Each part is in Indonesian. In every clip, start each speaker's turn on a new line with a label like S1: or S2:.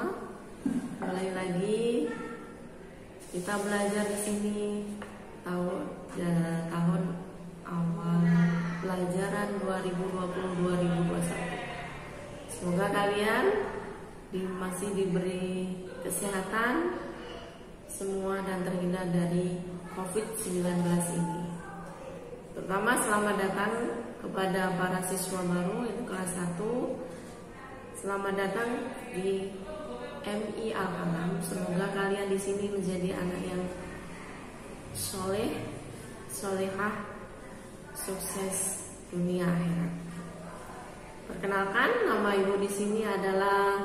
S1: semua, mulai lagi kita belajar di sini tahun awal pelajaran 2020-2021. Semoga kalian masih diberi kesehatan semua dan terhindar dari COVID-19 ini. Pertama, selamat datang kepada para siswa baru itu kelas 1. Selamat datang di MI Al-Qalam. Semoga kalian di sini menjadi anak yang soleh, solehah, sukses dunia akhirat. Perkenalkan, nama ibu di sini adalah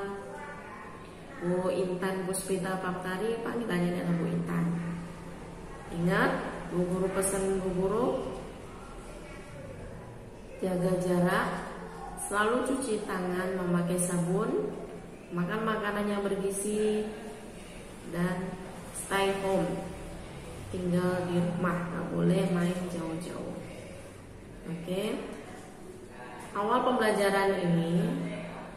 S1: Bu Intan Puspita Paptari, panggilannya adalah Bu Intan. Ingat, Bu Guru pesan Bu Guru, jaga jarak, selalu cuci tangan memakai sabun, makan makanan yang bergizi, dan stay home, tinggal di rumah, nggak boleh main jauh-jauh. Oke. Awal pembelajaran ini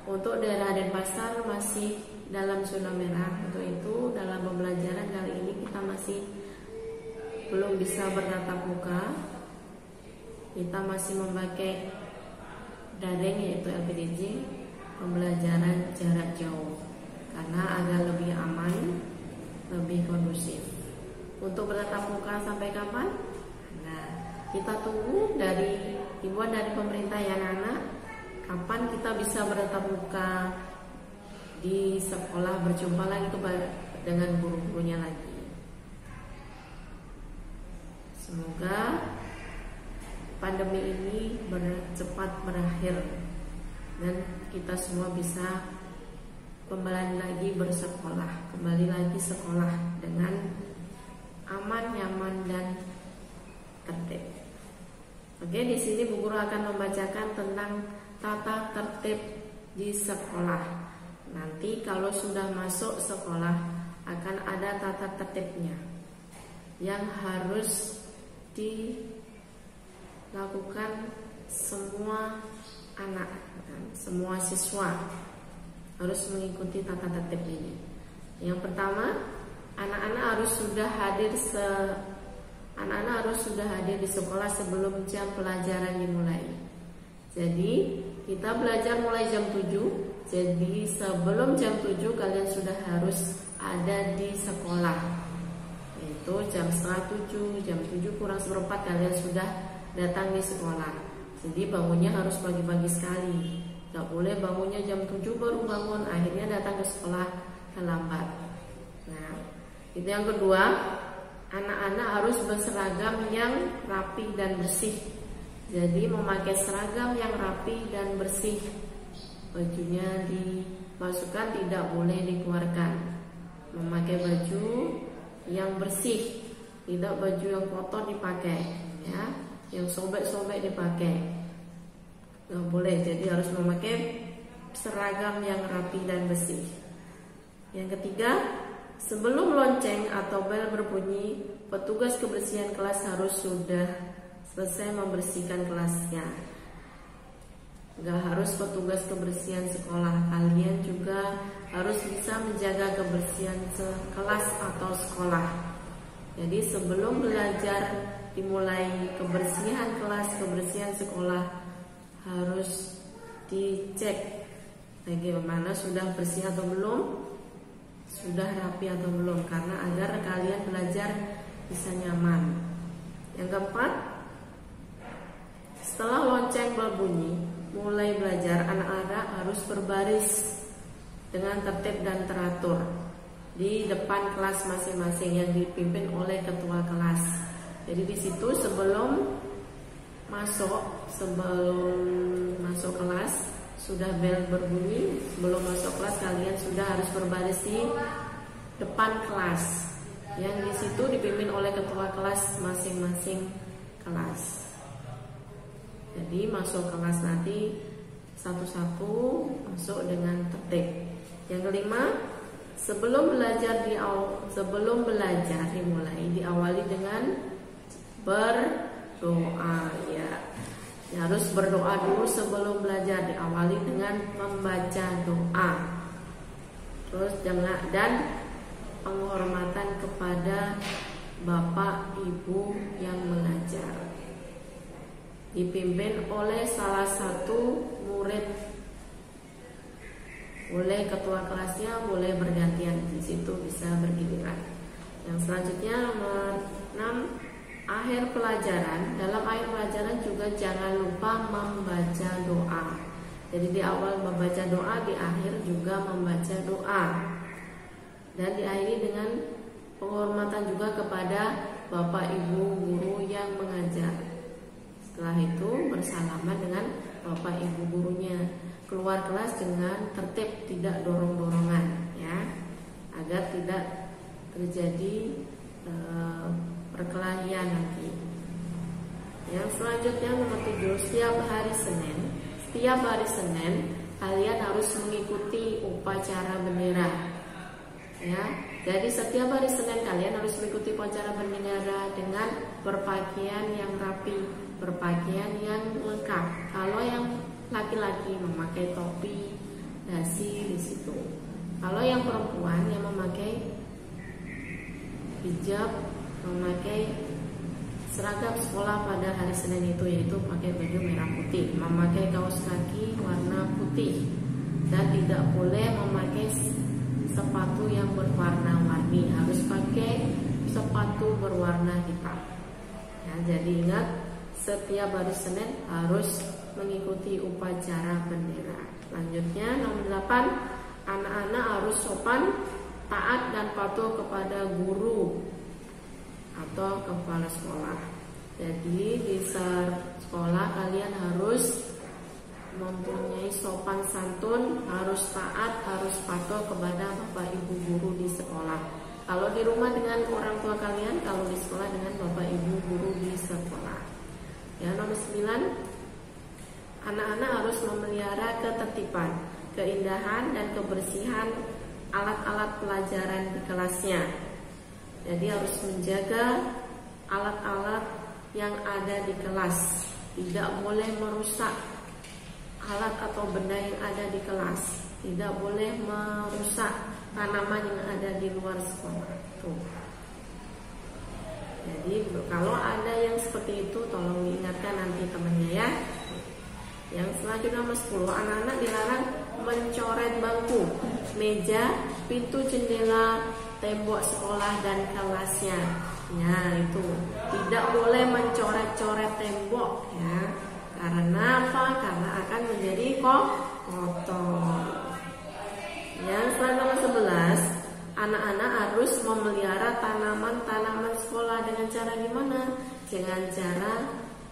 S1: untuk daerah Denpasar masih dalam zona merah. Untuk itu dalam pembelajaran kali ini kita masih belum bisa bertatap muka. Kita masih memakai daring yaitu LPDJ, pembelajaran jarak jauh, karena agar lebih aman, lebih kondusif. Untuk bertatap muka sampai kapan? Nah, kita tunggu dari himbauan dari pemerintah ya anak-anak, kapan kita bisa bertatap muka di sekolah, berjumpa lagi dengan guru-gurunya lagi. Semoga pandemi ini cepat berakhir dan kita semua bisa kembali lagi bersekolah, kembali lagi sekolah dengan aman, nyaman, dan tertib. Oke, di sini Bu Guru akan membacakan tentang tata tertib di sekolah. Nanti kalau sudah masuk sekolah akan ada tata tertibnya yang harus dilakukan semua anak, semua siswa harus mengikuti tata tertib ini. Yang pertama, anak-anak harus sudah hadir di sekolah sebelum jam pelajaran dimulai. Jadi kita belajar mulai jam 7. Jadi sebelum jam 7 kalian sudah harus ada di sekolah. Itu jam setengah 7, jam 7 kurang seperempat kalian sudah datang di sekolah. Jadi bangunnya harus pagi-pagi sekali. Gak boleh bangunnya jam 7 baru bangun, akhirnya datang ke sekolah terlambat. Nah, itu yang kedua, anak-anak harus berseragam yang rapi dan bersih. Jadi memakai seragam yang rapi dan bersih. Bajunya dimasukkan, tidak boleh dikeluarkan. Memakai baju yang bersih, tidak baju yang kotor dipakai, ya, yang sobek-sobek dipakai. Nggak boleh. Jadi harus memakai seragam yang rapi dan bersih. Yang ketiga, sebelum lonceng atau bel berbunyi, petugas kebersihan kelas harus sudah selesai membersihkan kelasnya. Gak harus petugas kebersihan sekolah, kalian juga harus bisa menjaga kebersihan kelas atau sekolah. Jadi sebelum belajar dimulai, kebersihan kelas, kebersihan sekolah harus dicek bagaimana sudah bersih atau belum, sudah rapi atau belum, karena agar kalian belajar bisa nyaman. Yang keempat, setelah lonceng berbunyi mulai belajar, anak-anak harus berbaris dengan tertib dan teratur di depan kelas masing-masing yang dipimpin oleh ketua kelas. Jadi di situ sebelum masuk kelas sudah bel berbunyi, sebelum masuk kelas kalian sudah harus berbaris di depan kelas yang di situ dipimpin oleh ketua kelas masing-masing kelas. Jadi masuk kelas nanti satu-satu masuk dengan tertib. Yang kelima, sebelum belajar dimulai diawali dengan berdoa, ya. Harus berdoa dulu sebelum belajar, diawali dengan membaca doa. Terus dan penghormatan kepada bapak ibu yang mengajar, dipimpin oleh salah satu murid, boleh ketua kelasnya, boleh bergantian, di situ bisa bergiliran. Yang selanjutnya nomor 6, akhir pelajaran. Dalam akhir pelajaran juga jangan lupa membaca doa. Jadi di awal membaca doa, di akhir juga membaca doa. Dan diakhiri dengan penghormatan juga kepada bapak ibu guru yang mengajar. Setelah itu bersalaman dengan bapak ibu gurunya. Keluar kelas dengan tertib, tidak dorong-dorongan, ya, agar tidak terjadi perkelahian nanti. Yang selanjutnya nomor 7, setiap hari Senin kalian harus mengikuti upacara bendera, ya. Jadi setiap hari Senin kalian harus mengikuti upacara bendera dengan berpakaian yang rapi, berpakaian yang lengkap. Kalau yang laki-laki memakai topi, dasi di situ. Kalau yang perempuan yang memakai hijab, memakai seragam sekolah pada hari Senin itu, yaitu pakai baju merah putih, memakai kaos kaki warna putih, dan tidak boleh memakai sepatu yang berwarna-warni, harus pakai sepatu berwarna hitam. Ya, jadi ingat, setiap hari Senin harus mengikuti upacara bendera. Selanjutnya nomor 8, anak-anak harus sopan, taat dan patuh kepada guru atau kepala sekolah. Jadi di sekolah kalian harus mempunyai sopan santun, harus taat, harus patuh kepada bapak ibu guru di sekolah. Kalau di rumah dengan orang tua kalian, kalau di sekolah dengan bapak ibu guru di sekolah. Ya, nomor 9, anak-anak harus memelihara ketertiban, keindahan dan kebersihan alat-alat pelajaran di kelasnya. Jadi harus menjaga alat-alat yang ada di kelas, tidak boleh merusak alat atau benda yang ada di kelas, tidak boleh merusak tanaman yang ada di luar sekolah. Tuh. Jadi kalau ada yang seperti itu, tolong diingatkan nanti temannya, ya. Yang selanjutnya nomor 10, anak-anak dilarang mencoret bangku, meja, pintu jendela, tembok sekolah dan kelasnya. Ya, itu tidak boleh mencoret-coret tembok, ya. Karena apa? Karena akan menjadi kotor. Yang selanjutnya nomor 11, anak-anak harus memelihara tanaman-tanaman sekolah dengan cara gimana? Dengan cara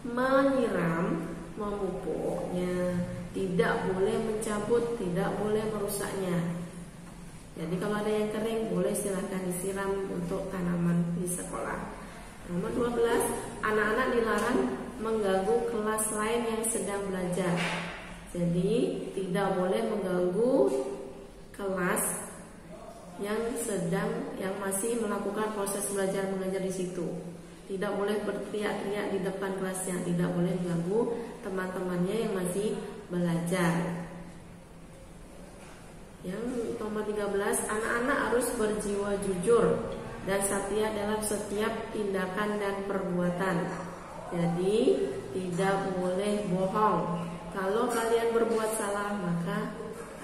S1: menyiram, memupuknya, tidak boleh mencabut, tidak boleh merusaknya. Jadi kalau ada yang kering, boleh silahkan disiram untuk tanaman di sekolah. Nomor 12, anak-anak dilarang mengganggu kelas lain yang sedang belajar. Jadi tidak boleh mengganggu kelas yang masih melakukan proses belajar mengajar di situ. Tidak boleh berteriak-teriak di depan kelasnya, tidak boleh mengganggu teman-temannya yang masih belajar. Yang nomor 13, anak-anak harus berjiwa jujur dan setia dalam setiap tindakan dan perbuatan. Jadi tidak boleh bohong. Kalau kalian berbuat salah, maka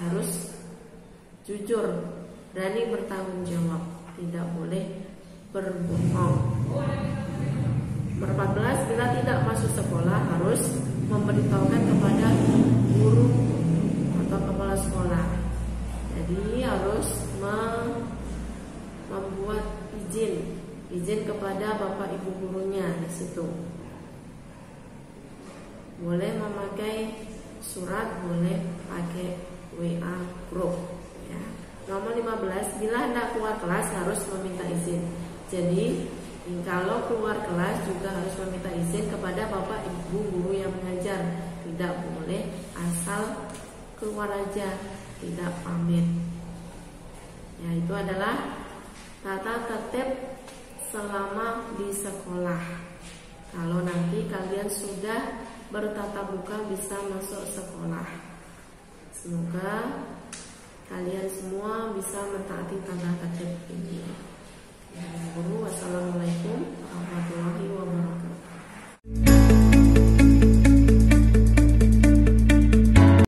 S1: harus jujur, berani bertanggung jawab, tidak boleh berbohong. Nomor 14, bila tidak masuk sekolah harus memberitahukan kepada guru atau kepala sekolah. Jadi harus membuat izin kepada bapak ibu gurunya di situ. Boleh memakai surat, boleh pakai WA group, ya. Nomor 15, bila hendak keluar kelas harus meminta izin. Jadi kalau keluar kelas juga harus meminta izin kepada bapak ibu guru yang mengajar. Tidak boleh asal keluar aja, tidak pamit. Ya, itu adalah tata tertib selama di sekolah. Kalau nanti kalian sudah bertatap muka bisa masuk sekolah. Semoga kalian semua bisa mentaati tanda tertib ini. Ya, guru, wassalamualaikum.